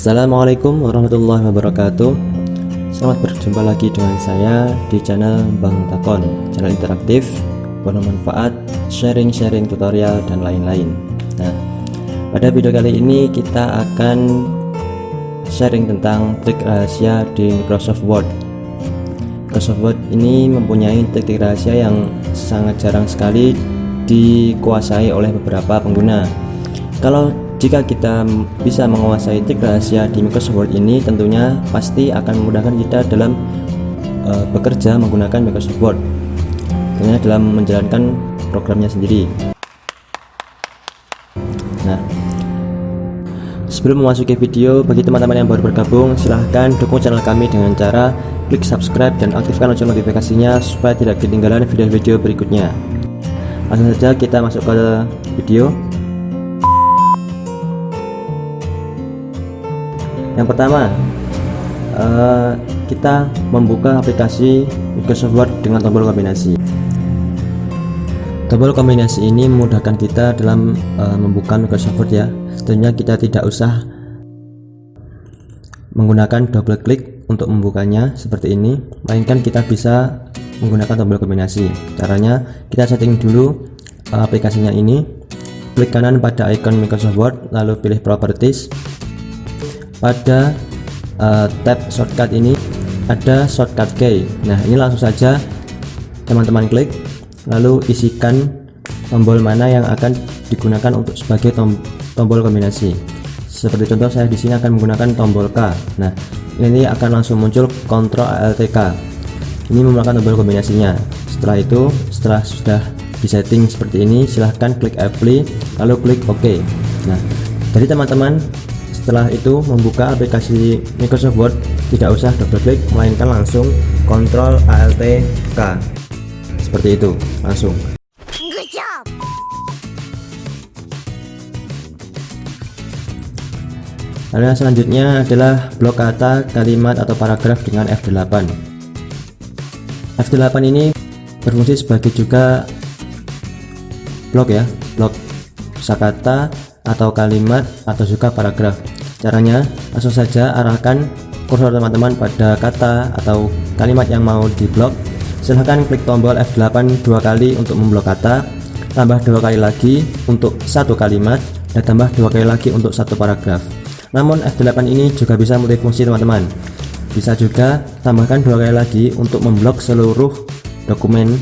Assalamualaikum warahmatullahi wabarakatuh. Selamat berjumpa lagi dengan saya di channel Bang Takon, channel interaktif, penuh manfaat, sharing tutorial dan lain-lain. Nah, pada video kali ini kita akan sharing tentang trik rahasia di Microsoft Word. Microsoft Word ini mempunyai trik rahasia yang sangat jarang sekali dikuasai oleh beberapa pengguna. Jika kita bisa menguasai trik rahasia di Microsoft Word ini, tentunya pasti akan memudahkan kita dalam bekerja menggunakan Microsoft Word, tentunya dalam menjalankan programnya sendiri. Nah, sebelum memasuki video, bagi teman-teman yang baru bergabung, silahkan dukung channel kami dengan cara klik subscribe dan aktifkan lonceng notifikasinya supaya tidak ketinggalan video-video berikutnya. Langsung saja kita masuk ke video. Yang pertama, kita membuka aplikasi Microsoft Word dengan tombol kombinasi. Tombol kombinasi ini memudahkan kita dalam membuka Microsoft Word ya. Tentunya kita tidak usah menggunakan double klik untuk membukanya seperti ini, melainkan kita bisa menggunakan tombol kombinasi. Caranya, kita setting dulu aplikasinya ini, klik kanan pada icon Microsoft Word, lalu pilih Properties. Pada tab shortcut ini ada shortcut key. Nah, ini langsung saja teman-teman klik, lalu isikan tombol mana yang akan digunakan untuk sebagai tombol kombinasi. Seperti contoh, saya di sini akan menggunakan tombol K. Nah, ini akan langsung muncul Ctrl Alt K. Ini merupakan tombol kombinasinya. Setelah itu, setelah sudah disetting seperti ini, silahkan klik Apply, lalu klik OK. Nah, jadi teman-teman, setelah itu membuka aplikasi Microsoft Word, tidak usah double klik, melainkan langsung Ctrl Alt K seperti itu, langsung. Good job. Lalu yang selanjutnya adalah blok kata, kalimat atau paragraf dengan F8. F8 ini berfungsi sebagai juga blok ya, blok kosakata atau kalimat atau juga paragraf. Caranya, langsung saja arahkan kursor teman-teman pada kata atau kalimat yang mau diblok. Silahkan klik tombol F8 dua kali untuk memblok kata, tambah dua kali lagi untuk satu kalimat, dan tambah dua kali lagi untuk satu paragraf. Namun F8 ini juga bisa multifungsi teman-teman. Bisa juga tambahkan dua kali lagi untuk memblok seluruh dokumen,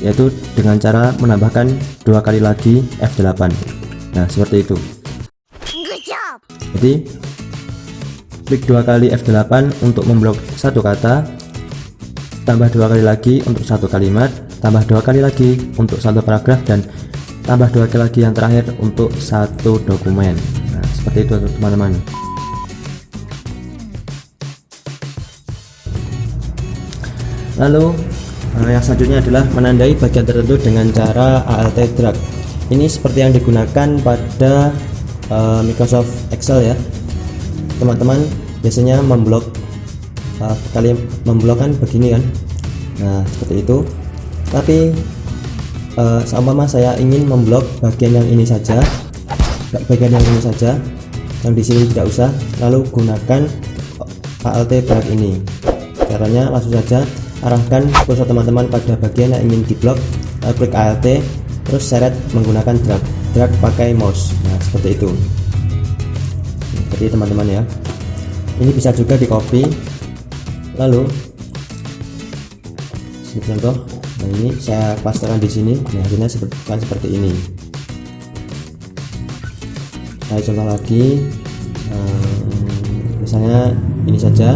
yaitu dengan cara menambahkan dua kali lagi F8. Nah, seperti itu. Jadi klik dua kali F8 untuk memblok satu kata, tambah dua kali lagi untuk satu kalimat, tambah dua kali lagi untuk satu paragraf, dan tambah dua kali lagi yang terakhir untuk satu dokumen. Nah, seperti itu teman-teman. Lalu yang selanjutnya adalah menandai bagian tertentu dengan cara Alt Drag. Ini seperti yang digunakan pada Microsoft Excel ya. Teman-teman biasanya memblok memblok kan begini kan. Nah, seperti itu. Tapi seumpama saya ingin memblok bagian yang ini saja, yang di sini tidak usah, lalu gunakan Alt Drag ini. Caranya langsung saja arahkan kursor teman-teman pada bagian yang ingin diblok, lalu klik Alt, terus seret menggunakan drag pakai mouse. Nah, seperti itu. Jadi teman-teman ya, ini bisa juga di copy, lalu contoh, nah ini saya pastekan di sini. Nah, hasilnya seperti ini. Saya contoh lagi, misalnya ini saja,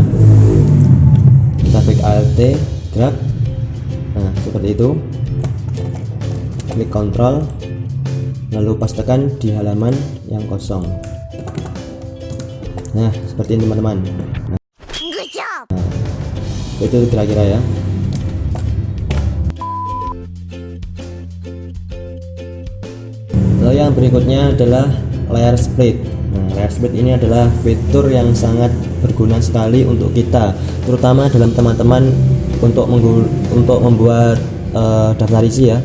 kita klik Alt, drag. Nah, seperti itu. Klik Ctrl, lalu pastekan di halaman yang kosong. Nah, seperti ini teman-teman. Nah, itu kira-kira ya. Lalu yang berikutnya adalah layer split. Nah, layer split ini adalah fitur yang sangat berguna sekali untuk kita, terutama dalam teman-teman untuk membuat daftar isi ya.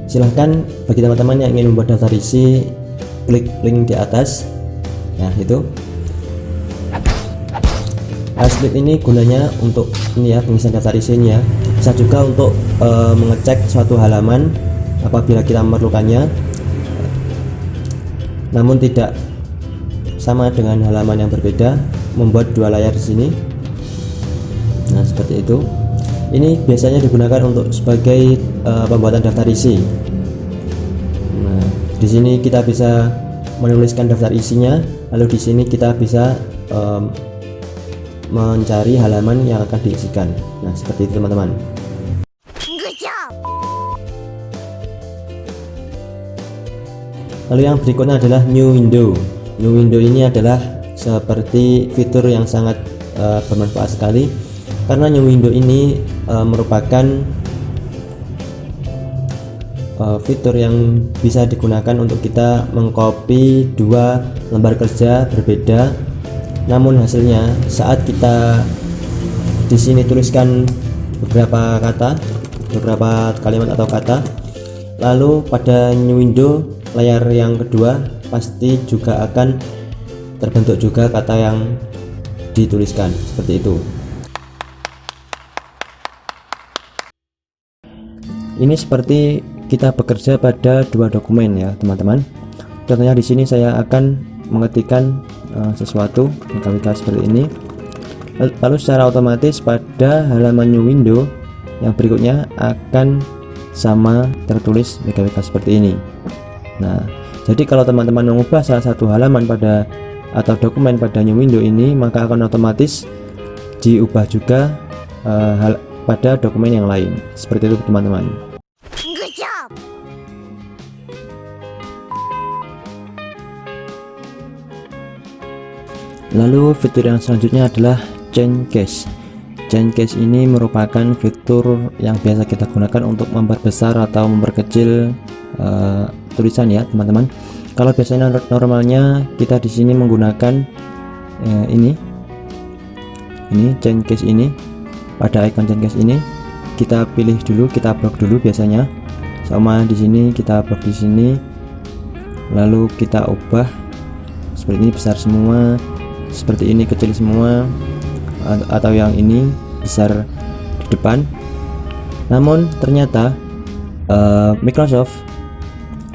Silahkan bagi teman-teman yang ingin membuat daftar isi, klik link di atas. Nah, itu Split ini gunanya untuk ini ya, pengisian daftar isi ini ya. Bisa juga untuk mengecek suatu halaman apabila kita memerlukannya, namun tidak sama dengan halaman yang berbeda, membuat dua layar di sini. Nah, seperti itu. Ini biasanya digunakan untuk sebagai pembuatan daftar isi. Nah, di sini kita bisa menuliskan daftar isinya, lalu di sini kita bisa mencari halaman yang akan diisikan. Nah, seperti itu teman-teman. Lalu yang berikutnya adalah new window. New window ini adalah seperti fitur yang sangat bermanfaat sekali, karena new window ini merupakan fitur yang bisa digunakan untuk kita mengcopy dua lembar kerja berbeda. Namun hasilnya saat kita di sini tuliskan beberapa kata, beberapa kalimat atau kata, lalu pada new window layar yang kedua pasti juga akan terbentuk juga kata yang dituliskan, seperti itu. Ini seperti kita bekerja pada dua dokumen ya teman-teman. Contohnya di sini saya akan mengetikkan sesuatu KWK seperti ini, lalu secara otomatis pada halaman new window yang berikutnya akan sama tertulis KWK seperti ini. Nah, jadi kalau teman-teman mengubah salah satu halaman pada atau dokumen pada new window ini, maka akan otomatis diubah juga pada dokumen yang lain. Seperti itu teman-teman. Lalu fitur yang selanjutnya adalah change case. Change case ini merupakan fitur yang biasa kita gunakan untuk memperbesar atau memperkecil tulisan ya teman-teman. Kalau biasanya normalnya kita di sini menggunakan ini change case ini. Pada icon change case ini kita pilih dulu, kita blok dulu biasanya. Sama di sini kita blok di sini, lalu kita ubah seperti ini besar semua, seperti ini kecil semua, atau yang ini besar di depan. Namun ternyata Microsoft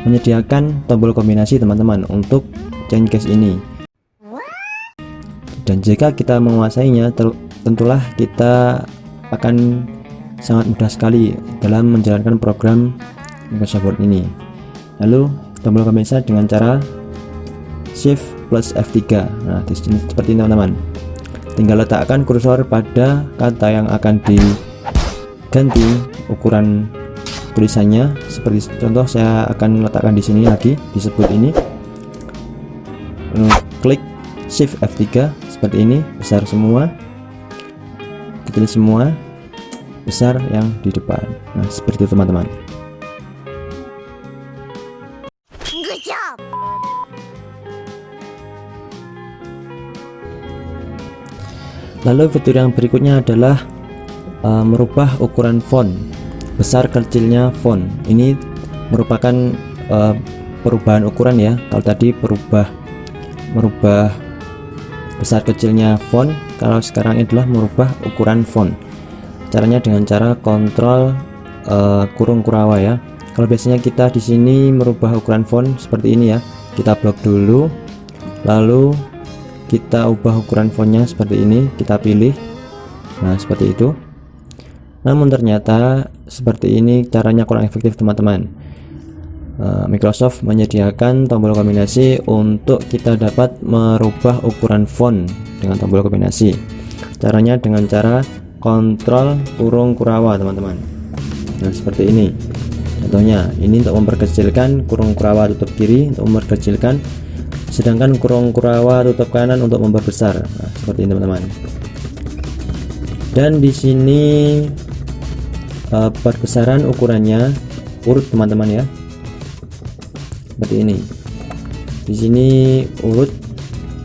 menyediakan tombol kombinasi teman-teman untuk change case ini, dan jika kita menguasainya tentulah kita akan sangat mudah sekali dalam menjalankan program Microsoft Word ini. Lalu tombol kombinasi dengan cara Shift plus F3. Nah, di sini seperti ini teman-teman. Tinggal letakkan kursor pada kata yang akan diganti ukuran tulisannya. Seperti contoh saya akan letakkan di sini lagi, disebut ini. Klik Shift F3 seperti ini, besar semua, kecil semua, besar yang di depan. Nah, seperti itu teman-teman. Lalu fitur yang berikutnya adalah merubah ukuran font, besar kecilnya font. Ini merupakan perubahan ukuran ya. Kalau tadi merubah besar kecilnya font, kalau sekarang adalah merubah ukuran font. Caranya dengan cara kontrol kurung kurawa ya. Kalau biasanya kita di sini merubah ukuran font seperti ini ya, kita blok dulu, lalu kita ubah ukuran fontnya seperti ini, kita pilih. Nah, seperti itu. Namun ternyata seperti ini caranya kurang efektif teman-teman. Microsoft menyediakan tombol kombinasi untuk kita dapat merubah ukuran font dengan tombol kombinasi. Caranya dengan cara kontrol kurung kurawa teman-teman. Nah, seperti ini. Contohnya, ini untuk memperkecilkan, kurung kurawa tutup kiri untuk memperkecilkan, sedangkan kurung kurawa tutup kanan untuk memperbesar. Nah, seperti ini teman-teman. Dan di sini perbesaran ukurannya urut teman-teman ya, seperti ini. Di sini urut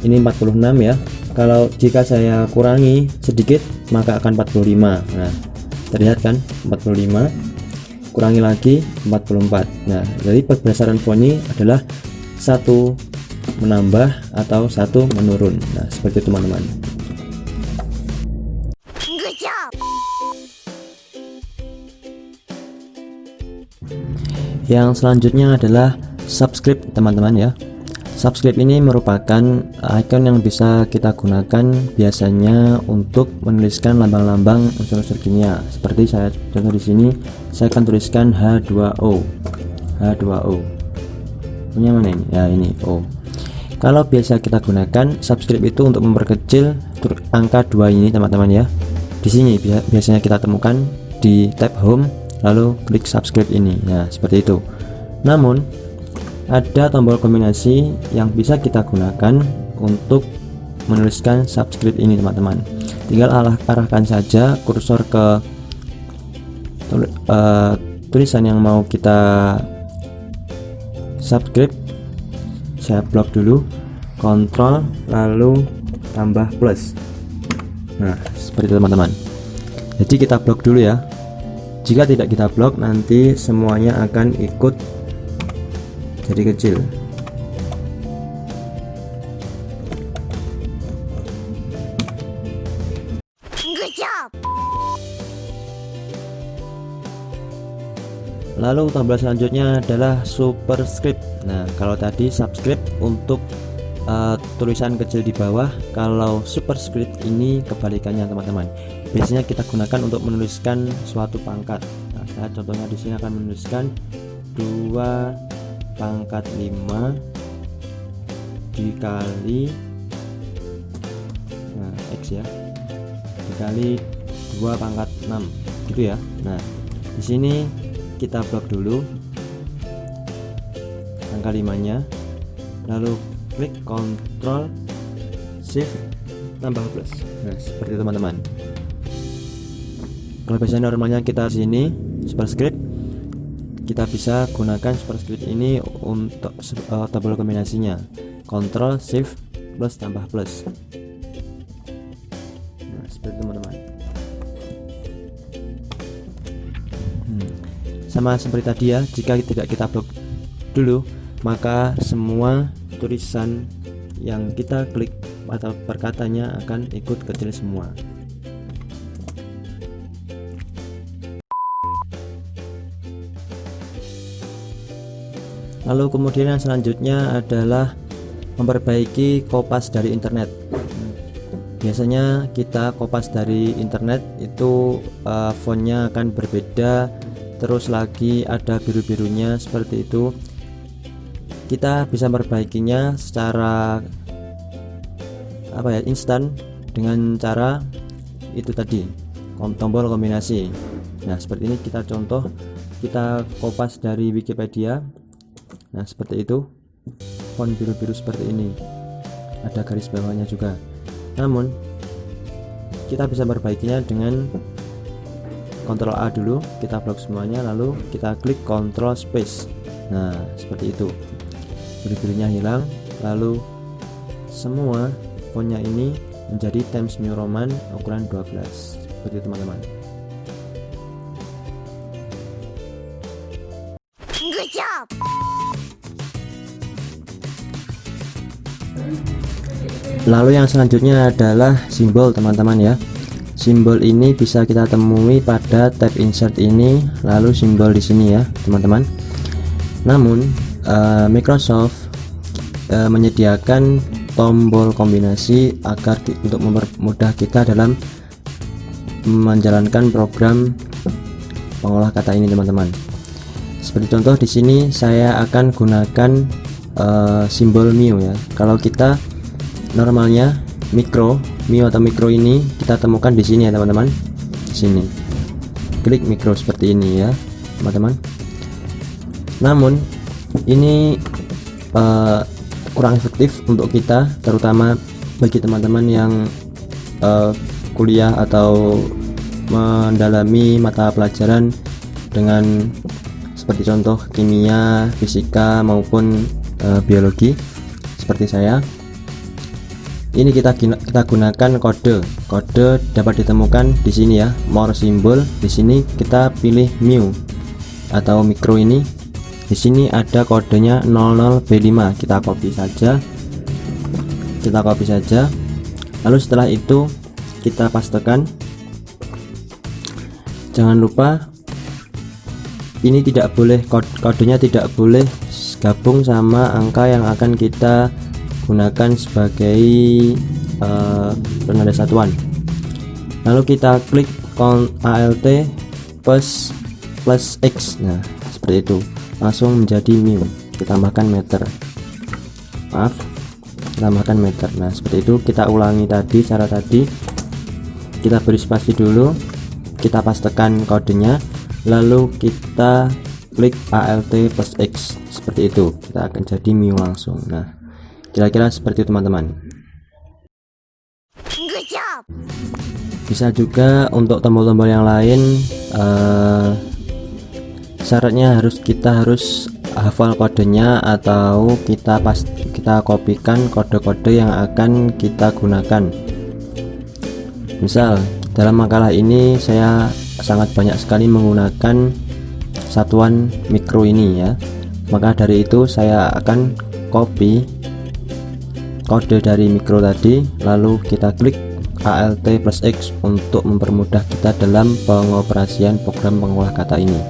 ini 46 ya. Kalau jika saya kurangi sedikit maka akan 45. Nah, terlihat kan 45, kurangi lagi 44. Nah, jadi perbesaran font ini adalah satu menambah atau satu menurun. Nah, seperti itu teman-teman. Yang selanjutnya adalah subscribe teman-teman ya. Subscribe ini merupakan icon yang bisa kita gunakan biasanya untuk menuliskan lambang-lambang unsur-unsur kimia. Seperti saya contoh di sini, saya akan tuliskan H2O. H2O. Punya mana ini? Ya, ini O. Kalau biasa kita gunakan subscribe itu untuk memperkecil angka 2 ini teman-teman ya. Di sini biasanya kita temukan di tab home, lalu klik subscribe ini. Ya, seperti itu. Namun ada tombol kombinasi yang bisa kita gunakan untuk menuliskan subscribe ini teman-teman. Tinggal arahkan saja kursor ke tulisan yang mau kita subscribe. Saya blok dulu, kontrol lalu tambah plus. Nah, seperti itu teman-teman. Jadi kita blok dulu ya. Jika tidak kita blok, nanti semuanya akan ikut jadi kecil. Good job. Lalu tombol selanjutnya adalah superscript. Nah, kalau tadi subscribe untuk tulisan kecil di bawah, kalau superscript ini kebalikannya teman-teman. Biasanya kita gunakan untuk menuliskan suatu pangkat. Nah, saya contohnya di sini akan menuliskan 2 pangkat 5 dikali X ya, dikali 2 pangkat 6 gitu ya. Nah, di sini kita blok dulu angka 5-nya, lalu klik Ctrl Shift tambah plus. Nah, seperti itu teman-teman. Kalau biasanya normalnya kita sini superscript, kita bisa gunakan superscript ini untuk tombol kombinasinya, Ctrl Shift plus tambah plus. Nah, seperti itu teman-teman. Sama seperti tadi ya, jika tidak kita blok dulu, maka semua tulisan yang kita klik atau perkatanya akan ikut kecil semua. Lalu kemudian yang selanjutnya adalah memperbaiki kopas dari internet. Biasanya kita kopas dari internet itu fontnya akan berbeda, terus lagi ada biru-birunya seperti itu. Kita bisa memperbaikinya secara instan dengan cara itu tadi, tombol kombinasi. Nah, seperti ini kita contoh, kita kopas dari Wikipedia. Nah, seperti itu, font biru-biru seperti ini, ada garis bawahnya juga. Namun kita bisa memperbaikinya dengan Ctrl A dulu, kita blok semuanya, lalu kita klik Ctrl Space. Nah, seperti itu, biru-birunya hilang, lalu semua fontnya ini menjadi Times New Roman ukuran 12. Seperti itu teman-teman. Good job. Lalu yang selanjutnya adalah simbol teman-teman ya. Simbol ini bisa kita temui pada tab insert ini, lalu simbol di sini ya teman-teman. Namun Microsoft menyediakan tombol kombinasi agar untuk mempermudah kita dalam menjalankan program pengolah kata ini teman-teman. Seperti contoh di sini saya akan gunakan simbol mu ya. Kalau kita normalnya mu atau mikro ini kita temukan di sini ya teman-teman. Di sini klik mikro seperti ini ya teman-teman. Namun ini kurang efektif untuk kita, terutama bagi teman-teman yang kuliah atau mendalami mata pelajaran dengan seperti contoh kimia, fisika maupun biologi seperti saya. Ini kita gunakan kode dapat ditemukan di sini ya, more symbol. Di sini kita pilih mu atau mikro ini. Di sini ada kodenya 00B5. Kita copy saja. Lalu setelah itu kita pastekan. Jangan lupa ini tidak boleh, kodenya tidak boleh gabung sama angka yang akan kita gunakan sebagai penanda satuan. Lalu kita klik alt plus x. Nah, seperti itu, langsung menjadi mu. Kita tambahkan meter, maaf, tambahkan meter. Nah, seperti itu. Kita ulangi tadi, cara tadi. Kita beri spasi dulu, kita pastekan kodenya, lalu kita klik alt plus x. Seperti itu, kita akan jadi mu langsung. Nah, kira-kira seperti itu teman-teman. Bisa juga untuk tombol-tombol yang lain, syaratnya kita harus hafal kodenya, atau kita kopikan kode-kode yang akan kita gunakan. Misal dalam makalah ini saya sangat banyak sekali menggunakan satuan mikro ini ya, maka dari itu saya akan copy kode dari mikro tadi, lalu kita klik alt plus x untuk mempermudah kita dalam pengoperasian program pengolah kata ini.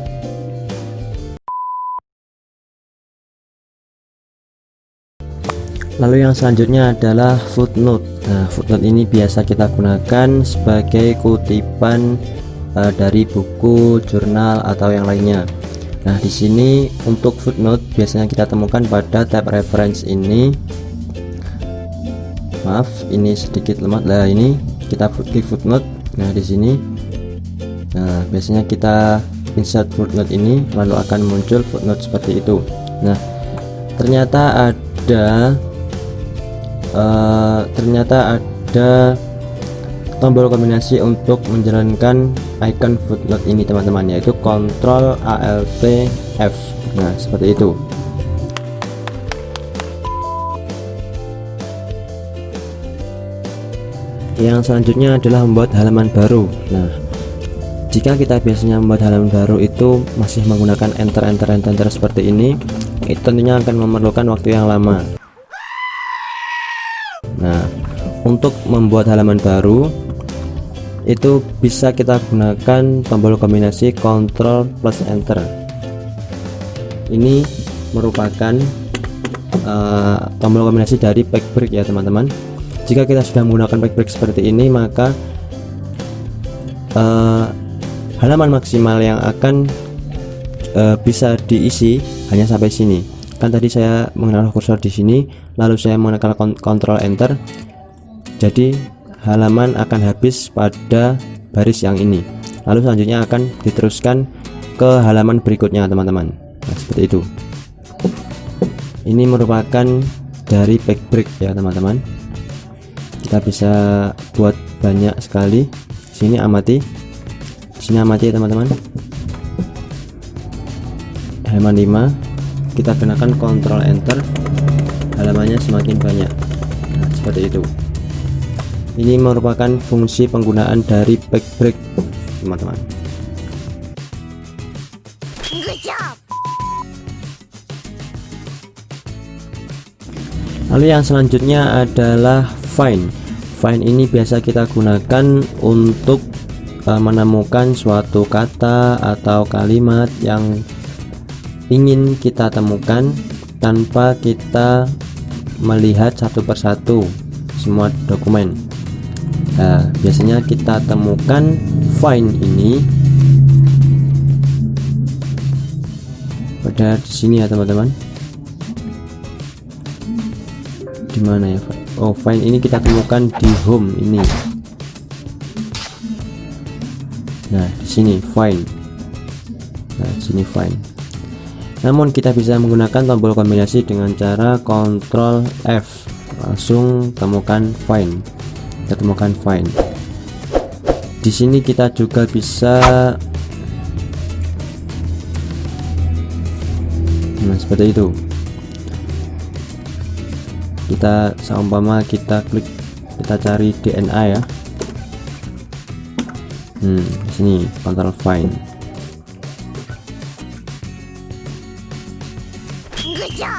Lalu yang selanjutnya adalah footnote. Nah, footnote ini biasa kita gunakan sebagai kutipan dari buku, jurnal, atau yang lainnya. Nah, di sini untuk footnote biasanya kita temukan pada tab reference ini. Maaf, ini sedikit lemot. Nah, ini kita klik footnote. Nah, di sini, nah biasanya kita insert footnote ini, lalu akan muncul footnote seperti itu. Nah, ternyata ada tombol kombinasi untuk menjalankan icon footnote ini teman-teman, yaitu Ctrl Alt F. Nah, seperti itu. Yang selanjutnya adalah membuat halaman baru. Nah, jika kita biasanya membuat halaman baru itu masih menggunakan enter seperti ini, itu tentunya akan memerlukan waktu yang lama. Nah, untuk membuat halaman baru itu bisa kita gunakan tombol kombinasi Ctrl plus Enter. Ini merupakan tombol kombinasi dari backbreak ya teman-teman. Jika kita sudah menggunakan backbreak seperti ini, maka halaman maksimal yang akan bisa diisi hanya sampai sini. Kan tadi saya mengenal kursor di sini, lalu saya menekan Ctrl Enter, jadi halaman akan habis pada baris yang ini. Lalu selanjutnya akan diteruskan ke halaman berikutnya teman-teman. Nah, seperti itu. Ini merupakan dari backbreak ya teman-teman. Kita bisa buat banyak sekali. Sini amati, sini amati ya teman-teman. Halaman 5, kita gunakan Ctrl Enter, halamannya semakin banyak. Nah, seperti itu. Ini merupakan fungsi penggunaan dari backbreak teman-teman. Lalu yang selanjutnya adalah find. Find ini biasa kita gunakan untuk menemukan suatu kata atau kalimat yang ingin kita temukan tanpa kita melihat satu persatu semua dokumen. Nah, biasanya kita temukan find ini pada di sini ya teman-teman. Di mana ya? Oh, find ini kita temukan di home ini. Nah, di sini find. Nah, di sini find. Namun kita bisa menggunakan tombol kombinasi dengan cara Ctrl F, langsung temukan find. Kita temukan find. Di sini kita juga bisa, nah seperti itu. Kita seumpama kita klik, kita cari DNA ya. Di sini Ctrl find.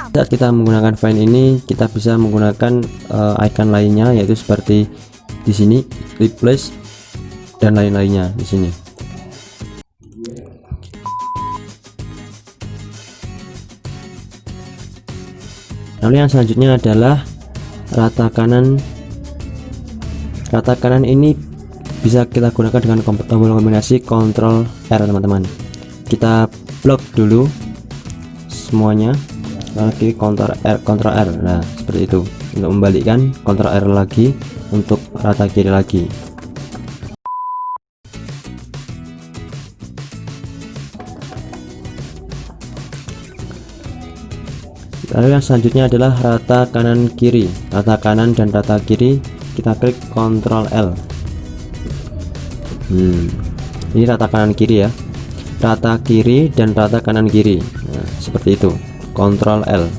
Saat kita menggunakan find ini, kita bisa menggunakan icon lainnya, yaitu seperti di sini replace dan lain-lainnya di sini. Lalu yang selanjutnya adalah rata kanan. Rata kanan ini bisa kita gunakan dengan tombol kombinasi Ctrl R teman-teman. Kita blok dulu semuanya, lagi Ctrl R. Nah seperti itu. Untuk membalikkan Ctrl R lagi untuk rata kiri lagi. Lalu yang selanjutnya adalah rata kanan kiri. Rata kanan dan rata kiri kita klik Ctrl L. Ini rata kanan kiri ya, rata kiri dan rata kanan kiri. Nah, seperti itu. Ctrl L.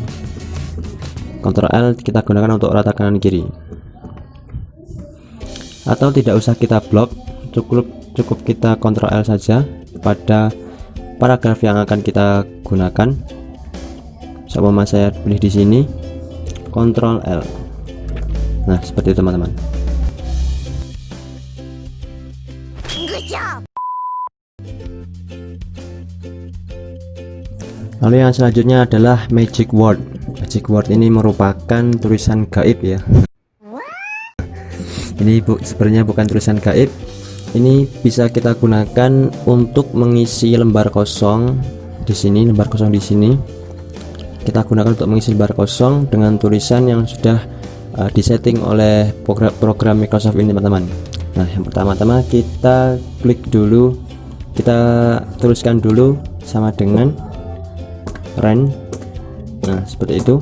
Ctrl L kita gunakan untuk rata kanan kiri. Atau tidak usah kita blok, cukup kita Ctrl L saja pada paragraf yang akan kita gunakan. Sama saya pilih di sini Ctrl L. Nah seperti itu teman-teman. Lalu yang selanjutnya adalah magic word. Magic word ini merupakan tulisan gaib ya. Ini sebenarnya bukan tulisan gaib. Ini bisa kita gunakan untuk mengisi lembar kosong di sini, lembar kosong di sini. Kita gunakan untuk mengisi lembar kosong dengan tulisan yang sudah disetting oleh program Microsoft ini teman-teman. Nah yang pertama-tama kita klik dulu, kita tuliskan dulu sama dengan ren. Nah seperti itu.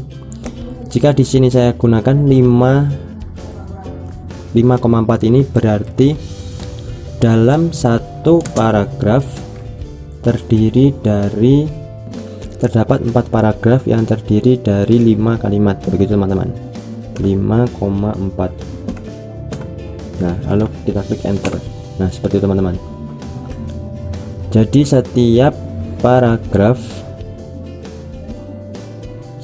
Jika di sini saya gunakan 5,4 ini berarti dalam satu paragraf terdapat 4 paragraf yang terdiri dari 5 kalimat, begitu teman-teman. 5,4. Nah lalu kita klik enter. Nah seperti itu teman-teman. Jadi setiap paragraf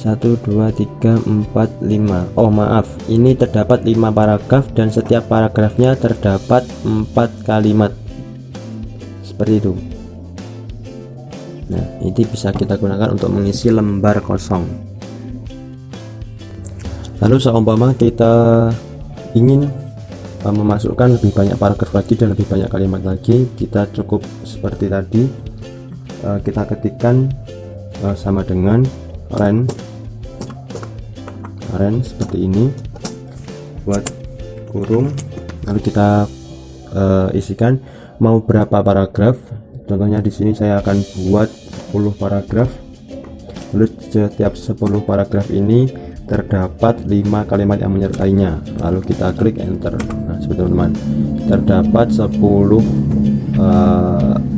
1 2 3 4 5, oh maaf, ini terdapat 5 paragraf dan setiap paragrafnya terdapat 4 kalimat, seperti itu. Nah ini bisa kita gunakan untuk mengisi lembar kosong. Lalu seumpama kita ingin memasukkan lebih banyak paragraf lagi dan lebih banyak kalimat lagi, kita cukup seperti tadi, kita ketikkan sama dengan ren seperti ini, buat kurung, lalu kita isikan mau berapa paragraf. Contohnya di sini saya akan buat 10 paragraf. Lalu setiap 10 paragraf ini terdapat 5 kalimat yang menyertainya. Lalu kita klik enter. Nah, seperti teman-teman. Terdapat 10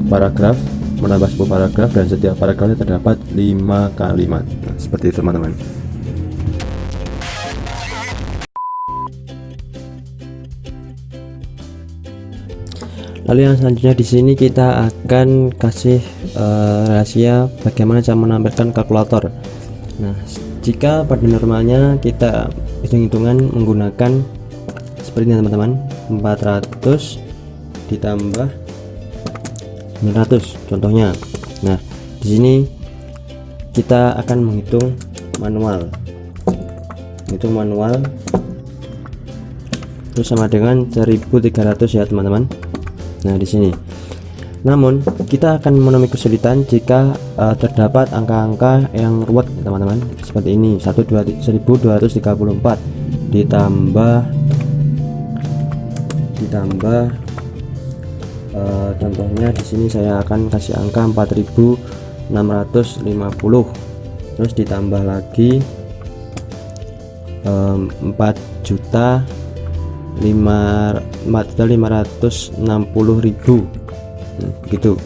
paragraf, menambah 10 paragraf dan setiap paragrafnya terdapat 5 kalimat. Nah, seperti itu teman-teman. Lalu yang selanjutnya di sini kita akan kasih rahasia bagaimana cara menampilkan kalkulator. Nah, jika pada normalnya kita hitung-hitungan menggunakan seperti ini teman-teman, 400 ditambah 900 contohnya. Nah, di sini kita akan menghitung manual. Itu sama dengan 1300 ya teman-teman. Nah di sini. Namun kita akan menemui kesulitan jika terdapat angka-angka yang ruwet teman-teman, seperti ini 1234 ditambah contohnya di sini saya akan kasih angka 4650, terus ditambah lagi 4.560.000, begitu,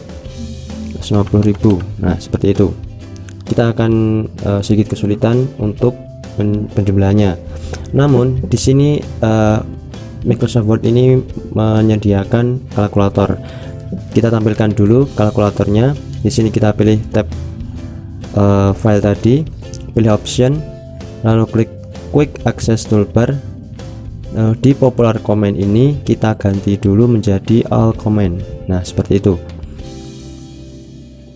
50.000. Nah seperti itu. Kita akan sedikit kesulitan untuk penjumlahannya. Namun di sini Microsoft Word ini menyediakan kalkulator. Kita tampilkan dulu kalkulatornya. Di sini kita pilih tab file tadi, pilih option, lalu klik quick access toolbar. Di popular command ini kita ganti dulu menjadi all command. Nah seperti itu.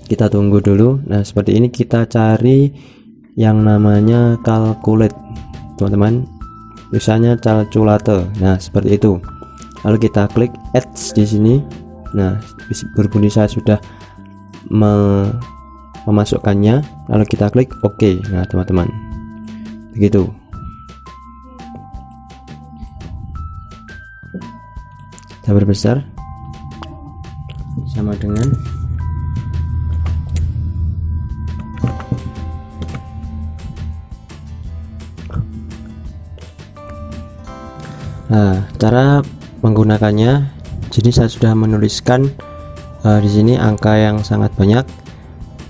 Kita tunggu dulu. Nah seperti ini kita cari yang namanya calculate teman-teman, misalnya calculator. Nah seperti itu. Lalu kita klik add di sini. Nah berbunyi saya sudah memasukkannya, lalu kita klik OK. Nah teman-teman, begitu. Kita perbesar sama dengan cara menggunakannya. Jadi saya sudah menuliskan di sini angka yang sangat banyak.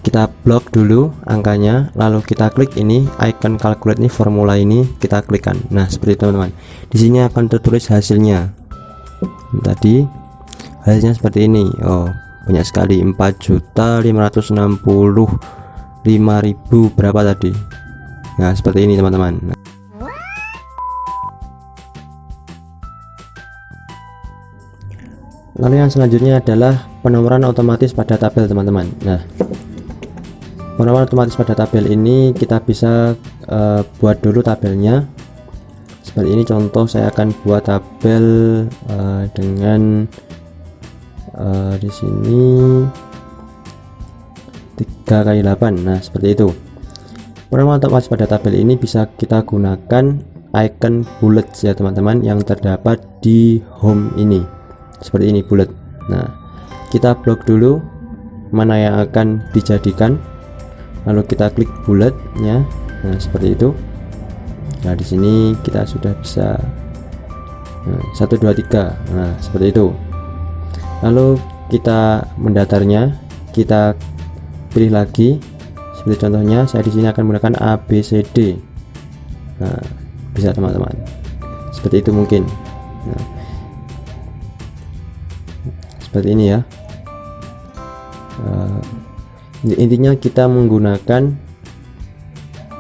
Kita blok dulu angkanya, lalu kita klik ini icon calculate ini, formula ini kita klikkan. Nah seperti itu teman-teman. Di sini akan tertulis hasilnya. Tadi hasilnya seperti ini. Oh banyak sekali, 4.565.000 berapa tadi. Nah seperti ini teman-teman. Lalu yang selanjutnya adalah penomoran otomatis pada tabel teman-teman. Nah penomoran otomatis pada tabel ini kita bisa buat dulu tabelnya seperti ini. Contoh saya akan buat tabel dengan di sini 3x8. Nah seperti itu. Penomoran otomatis pada tabel ini bisa kita gunakan icon bullets ya teman-teman, yang terdapat di home ini seperti ini, bullet. Nah kita blok dulu mana yang akan dijadikan, lalu kita klik bulletnya. Nah seperti itu. Nah di sini kita sudah bisa 1 2 3. Nah seperti itu. Lalu kita mendatarnya, kita pilih lagi seperti contohnya saya di sini akan menggunakan ABCD. Nah bisa teman-teman, seperti itu mungkin. Nah, seperti ini ya. Intinya kita menggunakan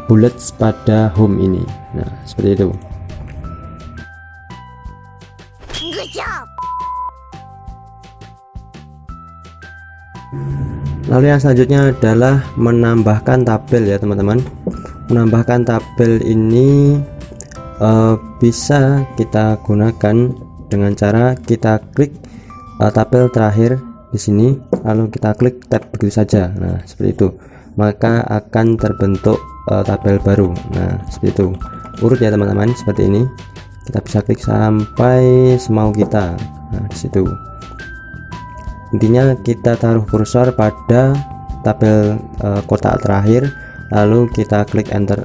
bullets pada home ini. Nah seperti itu. Lalu yang selanjutnya adalah menambahkan tabel ya teman-teman. Menambahkan tabel ini bisa kita gunakan dengan cara kita klik tabel terakhir di sini, lalu kita klik tab begitu saja. Nah seperti itu, maka akan terbentuk tabel baru. Nah seperti itu, urut ya teman-teman, seperti ini. Kita bisa klik sampai semau kita. Nah di situ intinya kita taruh kursor pada tabel kotak terakhir, lalu kita klik enter.